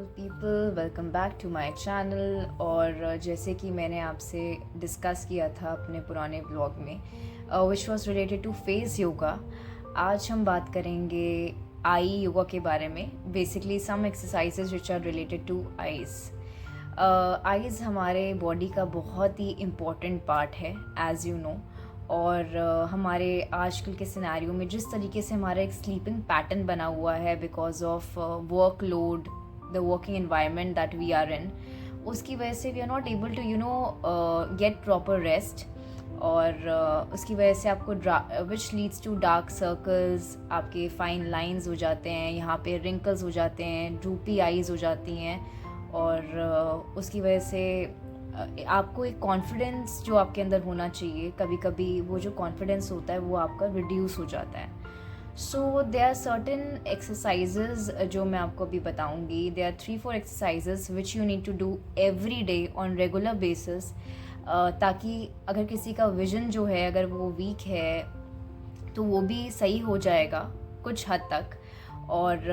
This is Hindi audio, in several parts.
Beautiful people, welcome back to my channel. और जैसे कि मैंने आपसे डिस्कस किया था अपने पुराने ब्लॉग में which was related to face yoga, आज हम बात करेंगे आई योगा के बारे में। Basically some exercises which are related to eyes. Eyes हमारे बॉडी का बहुत ही इम्पॉर्टेंट पार्ट है, एज़ यू नो। और हमारे आजकल के सिनेरियो में जिस तरीके से हमारा एक स्लीपिंग पैटर्न बना हुआ है because of work load, the working environment that we are in, उसकी वजह से we are not able to get proper rest. और उसकी वजह से आपको which leads to dark circles, आपके फाइन लाइंस हो जाते हैं, यहाँ पे रिंकल्स हो जाते हैं, ड्रूपी आईज हो जाती हैं। और उसकी वजह से आपको एक कॉन्फिडेंस जो आपके अंदर होना चाहिए, कभी कभी वो जो कॉन्फिडेंस होता है वो आपका रिड्यूस हो जाता है। So there are certain exercises जो मैं आपको अभी बताऊंगी। There are 3-4 exercises which you need to do every day on regular basis, ताकि अगर किसी का विजन जो है अगर वो वीक है तो वो भी सही हो जाएगा कुछ हद तक। और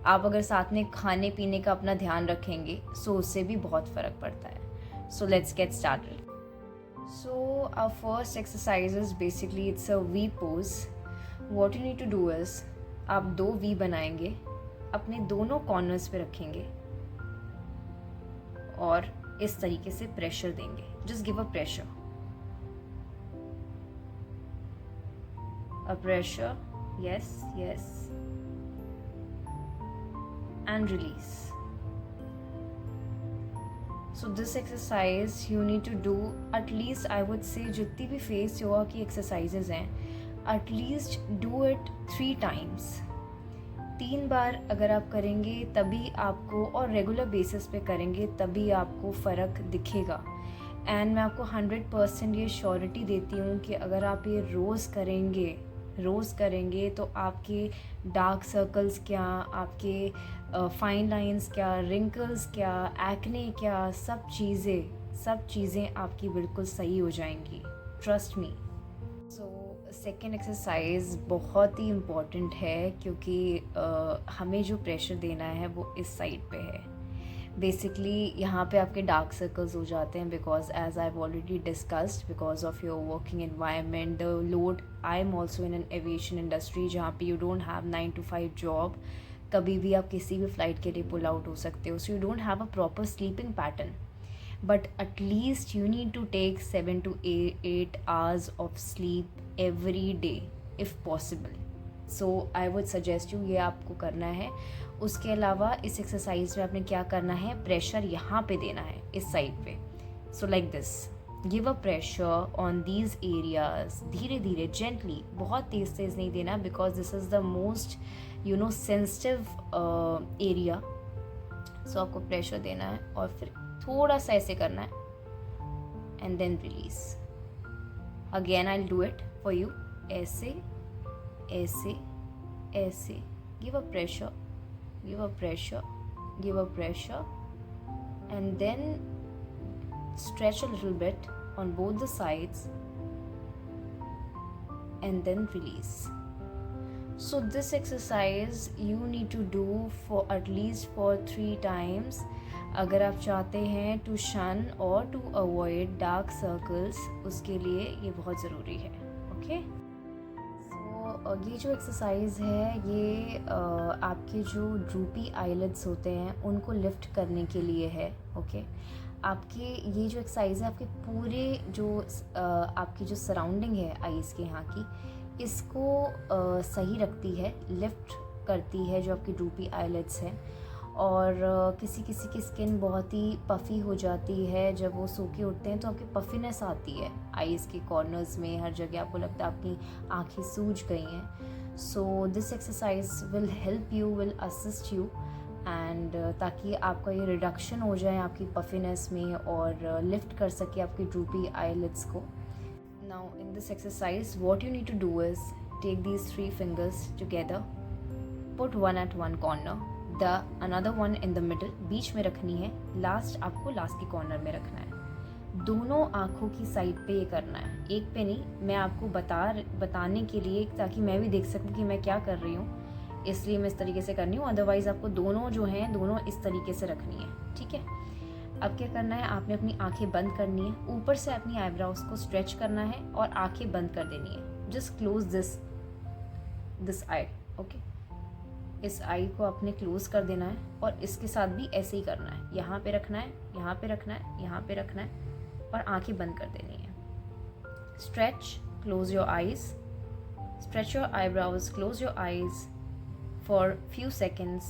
आप अगर साथ में खाने पीने का अपना ध्यान रखेंगे सो उससे भी बहुत फ़र्क पड़ता है। So let's get started. So our first exercise is basically it's a V pose. What you need to do is आप 2 V बनाएंगे, अपने दोनों कॉर्नर्स पे रखेंगे और इस तरीके से प्रेशर देंगे। Just give a pressure. A pressure. Yes, yes. And release. So this exercise you need to do at least, I would say, जितनी भी फेस योगा की एक्सरसाइजेज हैं, at least do it 3 times. 3 बार अगर आप करेंगे तभी आपको, और रेगुलर बेसिस पे करेंगे तभी आपको फ़र्क दिखेगा। एंड मैं आपको 100% ये श्योरिटी देती हूँ कि अगर आप ये रोज़ करेंगे तो आपके डार्क सर्कल्स क्या, आपके फाइन लाइंस क्या, रिंकल्स क्या, एक्ने क्या, सब चीज़ें आपकी बिल्कुल सही हो जाएंगी, trust me. So second exercise बहुत ही इम्पॉर्टेंट है क्योंकि हमें जो प्रेशर देना है वो इस साइड पे है। बेसिकली यहाँ पे आपके डार्क सर्कल्स हो जाते हैं because as I have already discussed, because of your working environment, the load. I am also in an aviation industry जहाँ पे you don't have 9 to 5 job. कभी भी आप किसी भी फ्लाइट के लिए पुल आउट हो सकते हो, so you don't have a proper sleeping pattern. But at least you need to take 7 to 8 hours of sleep every day if possible. So I would suggest you, ये आपको करना है। उसके अलावा इस एक्सरसाइज में आपने क्या करना है, प्रेशर यहाँ पे देना है इस साइड पे। So like this, give a pressure on these areas, धीरे धीरे, जेंटली, बहुत तेज नहीं देना because this is the most sensitive area. So आपको प्रेशर देना है और फिर थोड़ा सा ऐसे करना है and then release. Again I will do it for you. ऐसे ऐसे ऐसे, give a pressure, give a pressure, and then stretch a little bit on both the sides and then release. So this exercise you need to do for at least for 3 times अगर आप चाहते हैं to shun or to avoid dark circles, उसके लिए ये बहुत ज़रूरी है। ओके, ये जो एक्सरसाइज है ये आपके जो ड्रूपी आईलिड्स होते हैं उनको लिफ्ट करने के लिए है। ओके, आपके ये जो एक्सरसाइज है आपके पूरे जो आपकी जो सराउंडिंग है आईज़ के यहाँ की, इसको सही रखती है, लिफ्ट करती है जो आपकी ड्रूपी आईलिड्स हैं। और किसी की स्किन बहुत ही पफ़ी हो जाती है, जब वो सो के उठते हैं तो आपकी पफ़ीनेस आती है आईज़ के कॉर्नर्स में, हर जगह आपको लगता है आपकी आँखें सूज गई हैं। So this exercise will help you, will assist you, and ताकि आपका ये रिडक्शन हो जाए आपकी पफ़ीनेस में और लिफ्ट कर सके आपकी ड्रूपी आईलिड्स को। Now in this exercise what you need to do is take these 3 fingers together, put one at one corner, the another one in the middle, बीच में रखनी है, लास्ट आपको लास्ट के कॉर्नर में रखना है। दोनों आँखों की साइड पे ये करना है, एक पे नहीं। मैं आपको बताने के लिए, ताकि मैं भी देख सकूं कि मैं क्या कर रही हूँ, इसलिए मैं इस तरीके से करनी हूँ, अदरवाइज़ आपको दोनों जो हैं दोनों इस तरीके से रखनी है, ठीक है। अब क्या करना है, आपने अपनी आंखें बंद करनी है, ऊपर से अपनी आईब्रोज को स्ट्रेच करना है और आंखें बंद कर देनी है। Just close this I, okay. इस आई को आपने क्लोज कर देना है और इसके साथ भी ऐसे ही करना है, यहाँ पे रखना है, यहाँ पे रखना है, यहाँ पे रखना है और आंखें बंद कर देनी है। Stretch, close your eyes, stretch your eyebrows, close your eyes for few seconds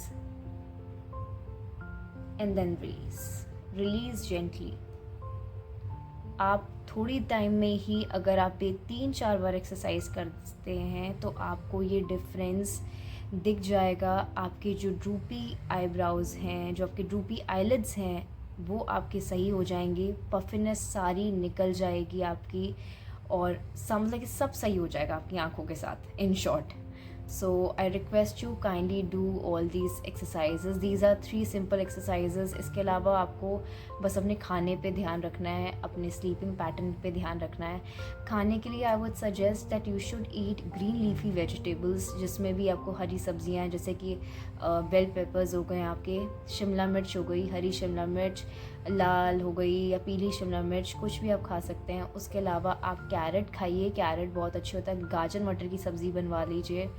and then release gently। आप थोड़ी टाइम में ही अगर आप ये 3-4 बार एक्सरसाइज करते हैं तो आपको ये डिफरेंस दिख जाएगा। आपके जो ड्रूपी आईब्राउज हैं, जो आपके ड्रूपी आईलिड्स हैं, वो आपके सही हो जाएंगे, पफिनेस सारी निकल जाएगी आपकी, और समझ कि सब सही हो जाएगा आपकी आंखों के साथ, in short. So I request you kindly do all these exercises. These are 3 simple exercises. इसके अलावा आपको बस अपने खाने पे ध्यान रखना है, अपने स्लीपिंग पैटर्न पे ध्यान रखना है। खाने के लिए आई would suggest that you should eat green leafy vegetables, जिसमें भी आपको हरी सब्जियां हैं, जैसे कि बेल पेपर्स हो गए, आपके शिमला मिर्च हो गई, हरी शिमला मिर्च, लाल हो गई या पीली शिमला मिर्च, कुछ भी आप खा सकते हैं। उसके अलावा आप कैरेट खाइए, कैरेट बहुत अच्छे होता है। गाजर मटर की सब्ज़ी बनवा लीजिए।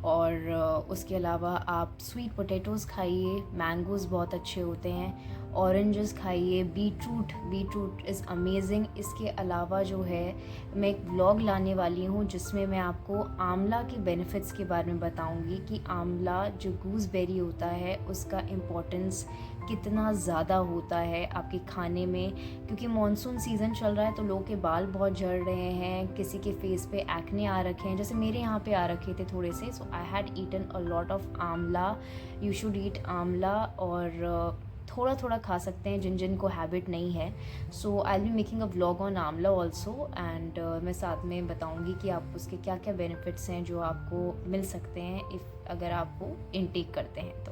और उसके अलावा आप स्वीट पोटैटोज़ खाइए, मैंगोज़ बहुत अच्छे होते हैं, ऑरेंजेस खाइए, बीटरूट इज़ अमेजिंग। इसके अलावा जो है मैं एक व्लॉग लाने वाली हूँ जिसमें मैं आपको आंवला के बेनिफिट्स के बारे में बताऊँगी कि आंवला जो गूसबेरी होता है उसका इम्पोर्टेंस कितना ज़्यादा होता है आपके खाने में। क्योंकि मॉनसून सीज़न चल रहा है तो लोगों के बाल बहुत झड़ रहे हैं, किसी के फेस पे एक्ने आ रखे हैं, जैसे मेरे यहाँ पे आ रखे थे थोड़े से। So I had eaten a lot of amla. You should eat amla, और थोड़ा थोड़ा खा सकते हैं जिन को हैबिट नहीं है। So I will be making a vlog on amla also, and मैं साथ में बताऊंगी कि आप उसके क्या क्या बेनिफिट्स हैं जो आपको मिल सकते हैं अगर आप वो इनटेक करते हैं तो।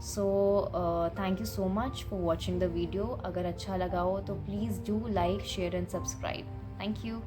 So thank you so much for watching the video. अगर अच्छा लगा हो तो please do like, share and subscribe. Thank you.